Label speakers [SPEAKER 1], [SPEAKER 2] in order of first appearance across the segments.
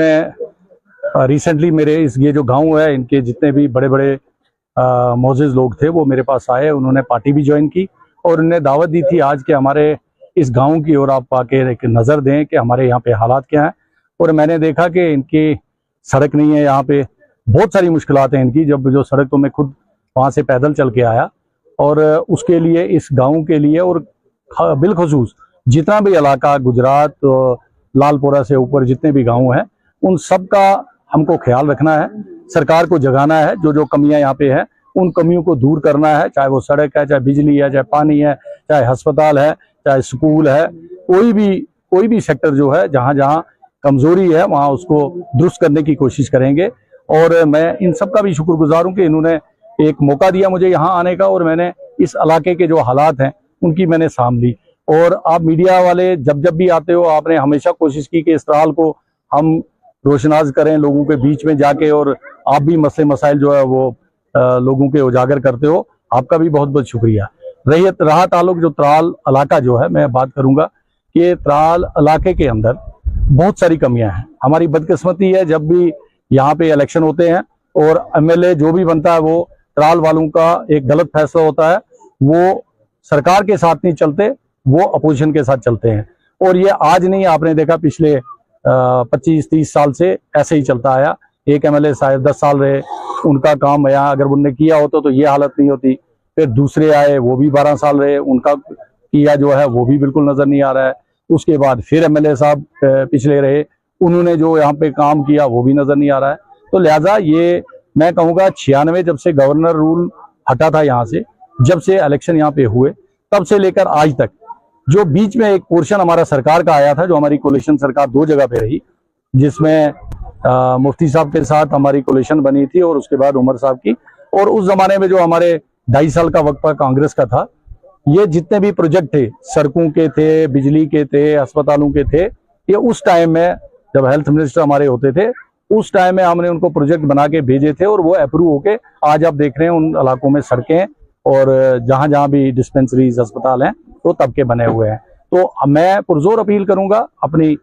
[SPEAKER 1] Recently मेरे ये जो गांव है, इनके जितने भी बड़े बड़े मोअज़्ज़िज़ लोग थे वो मेरे पास आए। उन्होंने पार्टी भी ज्वाइन की और उन्हें दावत दी थी आज के हमारे इस गांव की ओर आप आके एक नज़र दें कि हमारे यहाँ पे हालात क्या हैं। और मैंने देखा कि इनकी सड़क नहीं है, यहाँ पे बहुत सारी मुश्किलात हैं इनकी। जब जो सड़क तो मैं खुद वहाँ से पैदल चल के आया और उसके लिए इस गाँव के लिए और बिलखुसूस जितना भी इलाका गुजरात लालपुरा से ऊपर जितने भी गाँव हैं उन सब का हमको ख्याल रखना है, सरकार को जगाना है। जो जो कमियां यहाँ पे हैं उन कमियों को दूर करना है, चाहे वो सड़क है, चाहे बिजली है, चाहे पानी है, चाहे अस्पताल है, चाहे स्कूल है, कोई भी सेक्टर जो है जहाँ जहाँ कमजोरी है वहाँ उसको दुरुस्त करने की कोशिश करेंगे। और मैं इन सब का भी शुक्रगुजार हूँ कि इन्होंने एक मौका दिया मुझे यहाँ आने का और मैंने इस इलाके के जो हालात हैं उनकी मैंने साम ली। और आप मीडिया वाले जब जब भी आते हो आपने हमेशा कोशिश की कि इस त्राल को हम रोशनाज करें लोगों के बीच में जाके, और आप भी मसले मसाइल जो है वो लोगों के उजागर करते हो। आपका भी बहुत बहुत शुक्रिया। रहा ताल्लुक जो त्राल इलाका जो है, मैं बात करूंगा कि त्राल इलाके के अंदर बहुत सारी कमियां हैं। हमारी बदकिस्मती है जब भी यहाँ पे इलेक्शन होते हैं और एमएलए जो भी बनता है वो त्राल वालों का एक गलत फैसला होता है, वो सरकार के साथ नहीं चलते, वो अपोजिशन के साथ चलते हैं। और ये आज नहीं, आपने देखा पिछले 25-30 साल से ऐसे ही चलता आया। एक एमएलए साहब 10 साल रहे, उनका काम यहाँ अगर उनने किया होता तो ये हालत नहीं होती। फिर दूसरे आए, वो भी 12 साल रहे, उनका किया जो है वो भी बिल्कुल नजर नहीं आ रहा है। उसके बाद फिर एमएलए साहब पिछले रहे, उन्होंने जो यहाँ पे काम किया वो भी नजर नहीं आ रहा है। तो लिहाजा ये मैं कहूँगा 96 जब से गवर्नर रूल हटा था यहाँ से, जब से इलेक्शन यहाँ पे हुए तब से लेकर आज तक जो बीच में एक पोर्शन हमारा सरकार का आया था, जो हमारी कोलिशन सरकार 2 जगह पे रही, जिसमें मुफ्ती साहब के साथ हमारी कोलिशन बनी थी और उसके बाद उमर साहब की। और उस जमाने में जो हमारे 2.5 साल का वक्फा कांग्रेस का था, ये जितने भी प्रोजेक्ट थे, सड़कों के थे, बिजली के थे, अस्पतालों के थे, ये उस टाइम में जब हेल्थ मिनिस्टर हमारे होते थे उस टाइम में हमने उनको प्रोजेक्ट बना के भेजे थे और वो अप्रूव होके आज आप देख रहे हैं उन इलाकों में सड़कें और जहां जहां भी डिस्पेंसरीज अस्पताल हैं तो तब के बने हुए हैं। तो मैं पुरजोर अपील करूंगा अपनी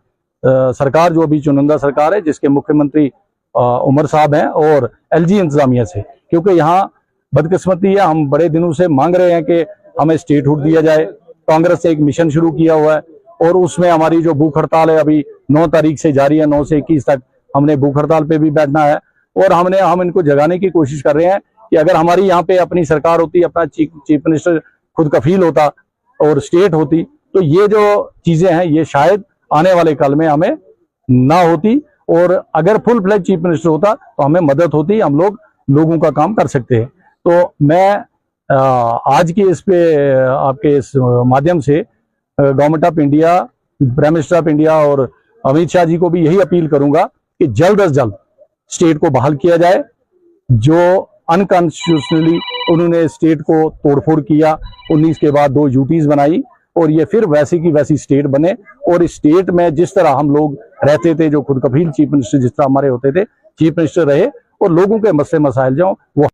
[SPEAKER 1] सरकार जो अभी चुनिंदा सरकार है, जिसके मुख्यमंत्री उमर साहब हैं, और एलजी इंतजामिया से, क्योंकि यहाँ बदकिस्मती है, हम बड़े दिनों से मांग रहे हैं कि हमें स्टेटहुड दिया जाए। कांग्रेस ने एक मिशन शुरू किया हुआ है और उसमें हमारी जो भूख हड़ताल है अभी 9 तारीख से जारी है, 9 से 21 तक हमने भूख हड़ताल पे भी बैठना है। और हम इनको जगाने की कोशिश कर रहे हैं कि अगर हमारी यहाँ पे अपनी सरकार होती, अपना चीफ मिनिस्टर खुद कफील होता और स्टेट होती, तो ये जो चीजें हैं ये शायद आने वाले कल में हमें ना होती। और अगर फुल फ्लैज चीफ मिनिस्टर होता तो हमें मदद होती, हम लोगों का काम कर सकते हैं। तो मैं आज के इस पे आपके इस माध्यम से government of India, prime minister of India और अमित शाह जी को भी यही अपील करूंगा कि जल्द अज जल्द स्टेट को बहाल किया जाए। जो अनकॉन्स्टिट्यूशनली उन्होंने स्टेट को तोड़फोड़ किया, 19 के बाद 2 यूटीज बनाई और ये फिर वैसी की वैसी स्टेट बने। और इस स्टेट में जिस तरह हम लोग रहते थे, जो खुद कफील चीफ मिनिस्टर जिस तरह हमारे होते थे, चीफ मिनिस्टर रहे और लोगों के मसले मसाइल जो वो